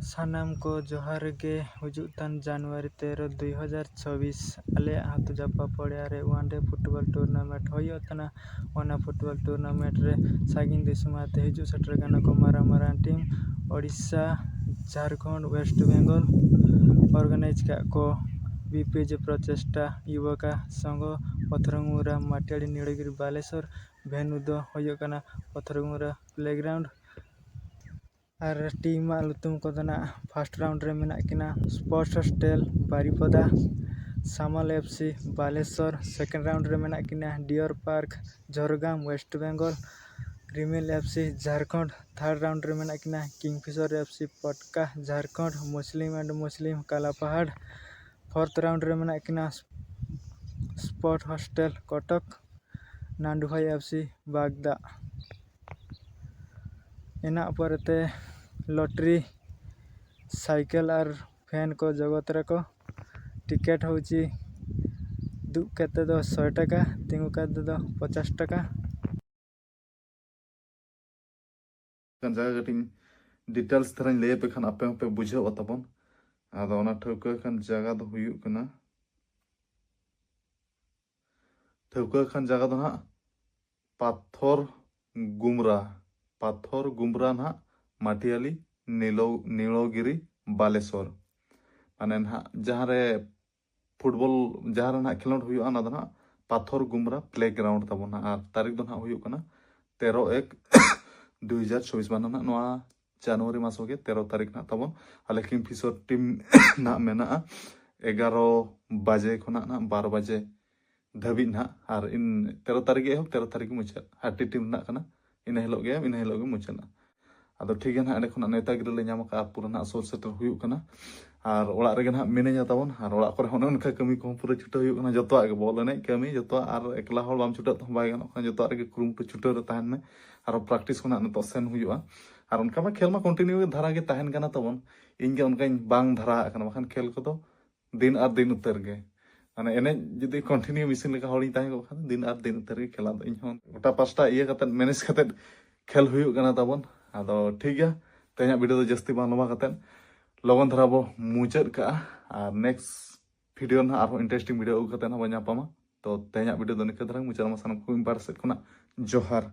सानाम को जोहार गे हुजुतान जनवरी 13 2024 आले हाथु जापा पड़िया रे वनडे फुटबॉल टूर्नामेंट होयोतना ओना फुटबॉल टूर्नामेंट रे सागिन दिसुमाते हिजु सेटर गाना को मारा team Odisha Jharkhand West Bengal organise का को बीपीजे प्रचेष्टा युवका संघ पथरंगुरा माटियाड़ी नीलगिरी बालेश्वर भेनु दो होयोकना पथरंगुरा प्लेग्राउंड और टीम लुतुम को फर्स्ट राउंड रे मेना किना sports hostel Baripada Samal FC Baleshwar second round रे मेना किना deer park Jhargram west Bengal Rimil FC Jharkhand third round रे मेना किना kingfisher FC Patka Jharkhand Muslim Kalapahad fourth round रे मेना किना sport hostel Cuttack Nandubhai FC Bagda एना परते लॉटरी साइकिल और फैन को जगत रको टिकेट होची दुब केते दो 100 टाका तिंगु केते दो 50 टाका जगह कटिंग डिटेल्स थरन ले पे खान आपे पे बुझाव तबन आदो ओना ठौका खान जगह दो हुयु कना ठौका खान जगह दो ना पाथर गुमरा ना माटियाली नीलोगिरी बालेश्वर माने ना जहाँ रे फुटबॉल जहाँ रे ना खेलोड हुयु ना दो ना पाथर गुमरा प्लेग्राउंड तबन ना तारीख दो ना हुयु कना 13/1/2024 माने ना नोआ जनवरी मास होगे 13 तारीख ना तबन आले किंगफिशर टीम ना मेना 11 बजे खना ना 12 बजे धाबी ना और इन 13 तारीख एहब 13 तारीख मुचा हाटी टीम ना कना इन हेलो गे मुचा आदो ठीक है ना एंडे खना नेता गिरे ले नाम का पूरा ना सोर सेटर हुयु कना और ओड़ा रे ना मिनेजा तबन और ओड़ा करे होने उनका कमी को पूरा छुटा हुयु कना जतो आगे बॉल ने कमी जतो और एकला होल बाम छुटा तो बाय गनो जतो आगे क्रूम पे छुटा रे ताहन में और प्रैक्टिस खना न तो सेन हुयु और उनका मा खेल मा कंटिन्यू धारा गे ताहन कना तबन इन गे उनका बांग धारा कना बखान खेल को तो दिन और दिन उतर गे माने एने जदि कंटिन्यू मिसिन लेका होड़ी ताहे को खान दिन और दिन उतर गे खेला तो इन होन गोटा पास्टा इया कते मैनेज कते खेल हुयु कना तबन आदो ठीक गया तेना वीडियो तो जस्ती बांग लमा कते लगन धरा बो मुचाद का और नेक्स्ट वीडियो ना और इंटरेस्टिंग वीडियो कते ना बन्यापामा तो तेना वीडियो दो निके धरा मुचाद मा सानम को इम्पार सेट खना जोहार।